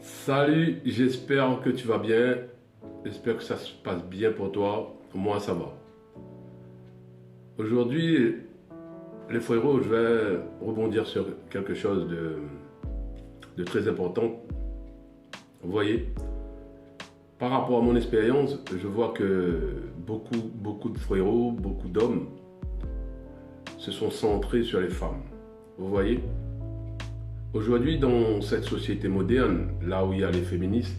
Salut, j'espère que tu vas bien. J'espère que ça se passe bien pour toi. Moi, ça va. Aujourd'hui, les frérots, je vais rebondir sur quelque chose de très important. Vous voyez, par rapport à mon expérience, je vois que beaucoup de frérots, beaucoup d'hommes se sont centrés sur les femmes. Vous voyez, aujourd'hui, dans cette société moderne, là où il y a les féministes,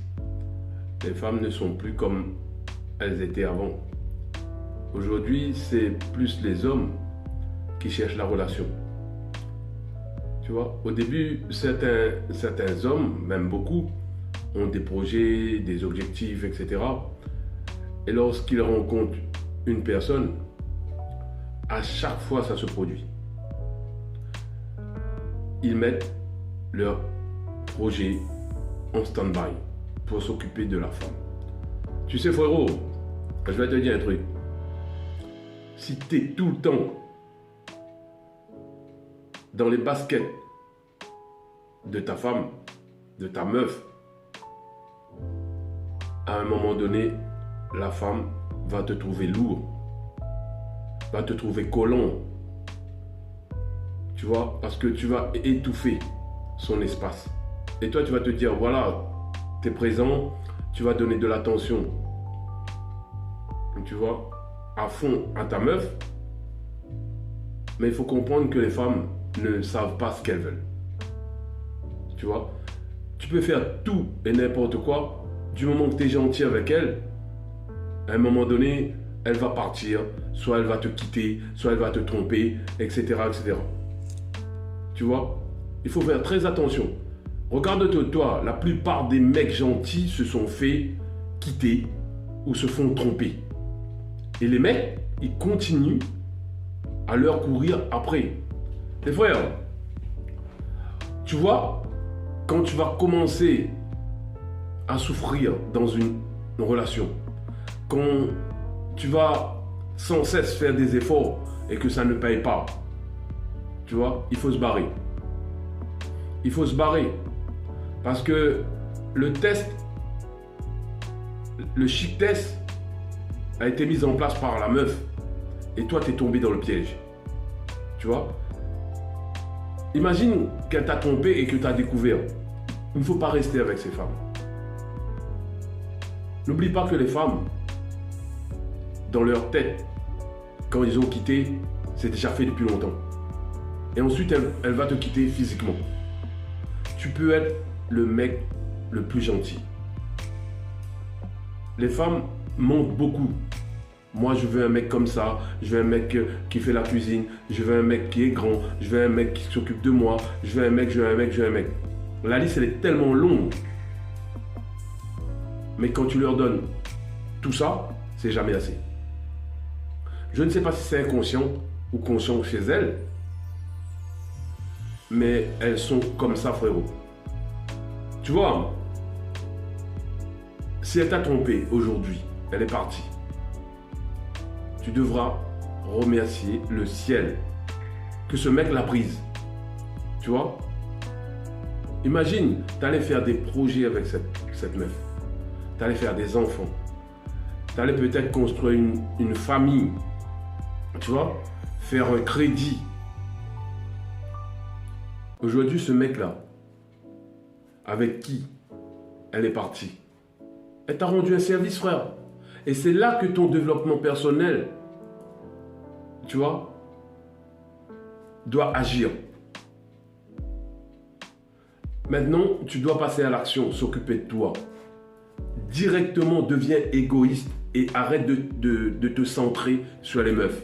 les femmes ne sont plus comme elles étaient avant. Aujourd'hui, c'est plus les hommes qui cherchent la relation. Tu vois, au début, certains hommes, même beaucoup, ont des projets, des objectifs, etc. Et lorsqu'ils rencontrent une personne, à chaque fois, ça se produit. Ils mettent leur projet en stand-by pour s'occuper de la femme. Tu sais, frérot, je vais te dire un truc. Si tu es tout le temps dans les baskets de ta femme, de ta meuf, à un moment donné, la femme va te trouver lourd, va te trouver collant. Tu vois, parce que tu vas étouffer son espace. Et toi, tu vas te dire, voilà, tu es présent, tu vas donner de l'attention, tu vois, à fond à ta meuf. Mais il faut comprendre que les femmes ne savent pas ce qu'elles veulent. Tu vois, tu peux faire tout et n'importe quoi, du moment que tu es gentil avec elle, à un moment donné, elle va partir, soit elle va te quitter, soit elle va te tromper, etc., etc. Tu vois, il faut faire très attention. Regarde-toi, la plupart des mecs gentils se sont fait quitter ou se font tromper. Et les mecs, ils continuent à leur courir après. Les frères, tu vois, quand tu vas commencer à souffrir dans une relation, quand tu vas sans cesse faire des efforts et que ça ne paye pas, tu vois, il faut se barrer. Il faut se barrer. Parce que le test, le chic test a été mis en place par la meuf. Et toi, tu es tombé dans le piège. Tu vois? Imagine qu'elle t'a trompé et que tu as découvert. Il ne faut pas rester avec ces femmes. N'oublie pas que les femmes, dans leur tête, quand ils ont quitté, c'est déjà fait depuis longtemps. Et ensuite, elle va te quitter physiquement. Tu peux être le mec le plus gentil. Les femmes mentent beaucoup. Moi, je veux un mec comme ça. Je veux un mec qui fait la cuisine. Je veux un mec qui est grand. Je veux un mec qui s'occupe de moi. Je veux un mec, je veux un mec, je veux un mec. La liste, elle est tellement longue. Mais quand tu leur donnes tout ça, c'est jamais assez. Je ne sais pas si c'est inconscient ou conscient chez elles, mais elles sont comme ça, frérot. Tu vois, si elle t'a trompé aujourd'hui, elle est partie, tu devras remercier le ciel que ce mec l'a prise. Tu vois, imagine, tu allais faire des projets avec cette meuf. Tu allais faire des enfants. Tu allais peut-être construire une famille. Tu vois, faire un crédit. Aujourd'hui, ce mec-là, avec qui elle est partie, elle t'a rendu un service, frère. Et c'est là que ton développement personnel, tu vois, doit agir. Maintenant, tu dois passer à l'action, s'occuper de toi. Directement, deviens égoïste et arrête de te centrer sur les meufs.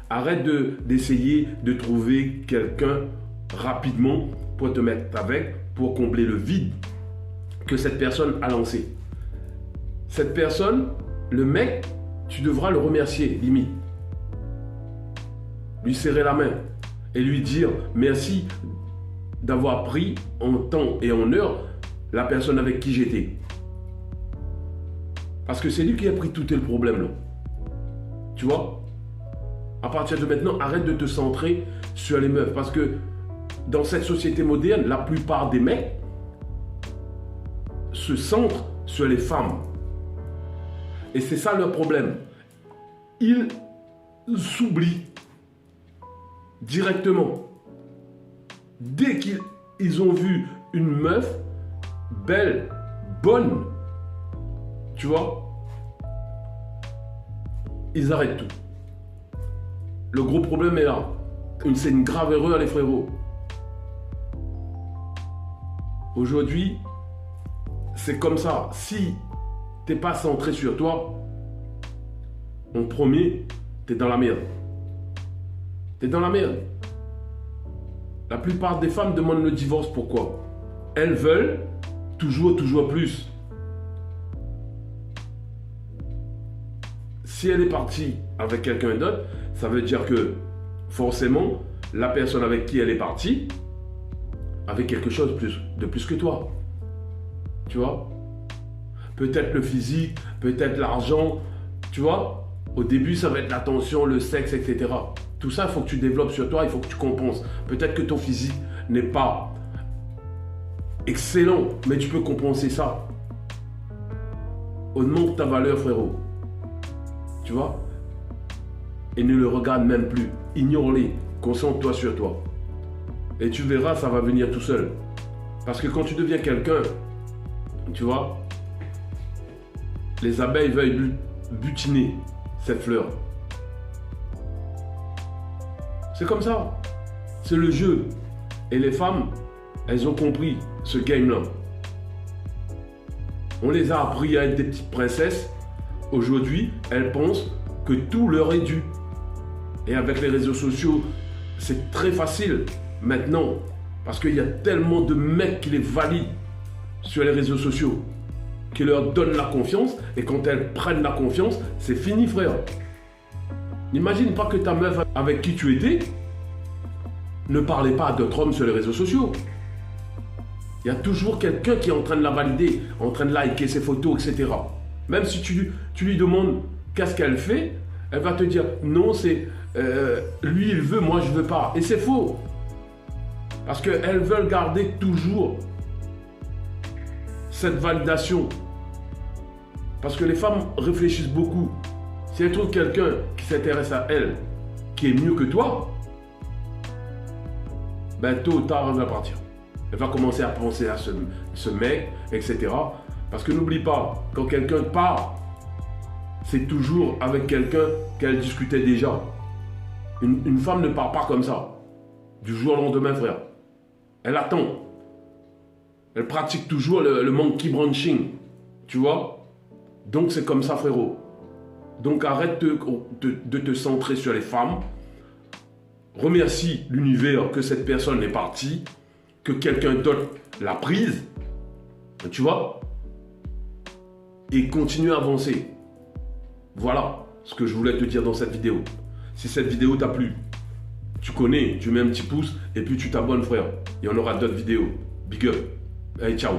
Arrête d'essayer de trouver quelqu'un rapidement pour te mettre avec, pour combler le vide que cette personne a lancé. Cette personne, le mec, tu devras le remercier, limite. Lui serrer la main et lui dire merci d'avoir pris en temps et en heure la personne avec qui j'étais. Parce que c'est lui qui a pris tout le problème là. Tu vois? À partir de maintenant, arrête de te centrer sur les meufs. Parce que dans cette société moderne, la plupart des mecs se centrent sur les femmes. Et c'est ça leur problème. Ils s'oublient directement. Dès qu'ils ont vu une meuf belle, bonne, tu vois, ils arrêtent tout. Le gros problème est là. C'est une grave erreur, les frérots. Aujourd'hui, c'est comme ça. Si t'es pas centré sur toi, on te promet, t'es dans la merde. T'es dans la merde. La plupart des femmes demandent le divorce. Pourquoi? Elles veulent toujours plus. Si elle est partie avec quelqu'un d'autre, ça veut dire que forcément, la personne avec qui elle est partie avait quelque chose de plus que toi. Tu vois? Peut-être le physique, peut-être l'argent, tu vois? Au début, ça va être l'attention, le sexe, etc. Tout ça, il faut que tu développes sur toi, il faut que tu compenses. Peut-être que ton physique n'est pas excellent, mais tu peux compenser ça. Augmente ta valeur, frérot. Tu vois? Et ne le regarde même plus. Ignore-les. Concentre-toi sur toi. Et tu verras, ça va venir tout seul. Parce que quand tu deviens quelqu'un, tu vois, les abeilles veulent butiner cette fleur. C'est comme ça. C'est le jeu. Et les femmes, elles ont compris ce game-là. On les a appris à être des petites princesses. Aujourd'hui, elles pensent que tout leur est dû. Et avec les réseaux sociaux, c'est très facile maintenant. Parce qu'il y a tellement de mecs qui les valident sur les réseaux sociaux, qui leur donnent la confiance. Et quand elles prennent la confiance, c'est fini, frère. N'imagine pas que ta meuf avec qui tu étais ne parlait pas à d'autres hommes sur les réseaux sociaux. Il y a toujours quelqu'un qui est en train de la valider, en train de liker ses photos, etc. Même si tu lui demandes qu'est-ce qu'elle fait, elle va te dire non, c'est lui il veut, moi je veux pas. Et c'est faux. Parce qu'elles veulent garder toujours cette validation. Parce que les femmes réfléchissent beaucoup. Si elles trouvent quelqu'un qui s'intéresse à elles, qui est mieux que toi, ben tôt ou tard elle va partir. Elle va commencer à penser à ce mec, etc. Parce que n'oublie pas, quand quelqu'un part, c'est toujours avec quelqu'un qu'elle discutait déjà. Une femme ne part pas comme ça, du jour au lendemain, frère. Elle attend. Elle pratique toujours le monkey branching, tu vois. Donc c'est comme ça, frérot. Donc arrête de te centrer sur les femmes. Remercie l'univers que cette personne est partie, que quelqu'un d'autre l'a prise, tu vois. Et continue à avancer. Voilà ce que je voulais te dire dans cette vidéo. Si cette vidéo t'a plu, tu connais, tu mets un petit pouce et puis tu t'abonnes, frère. Il y en aura d'autres vidéos. Big up. Allez, ciao.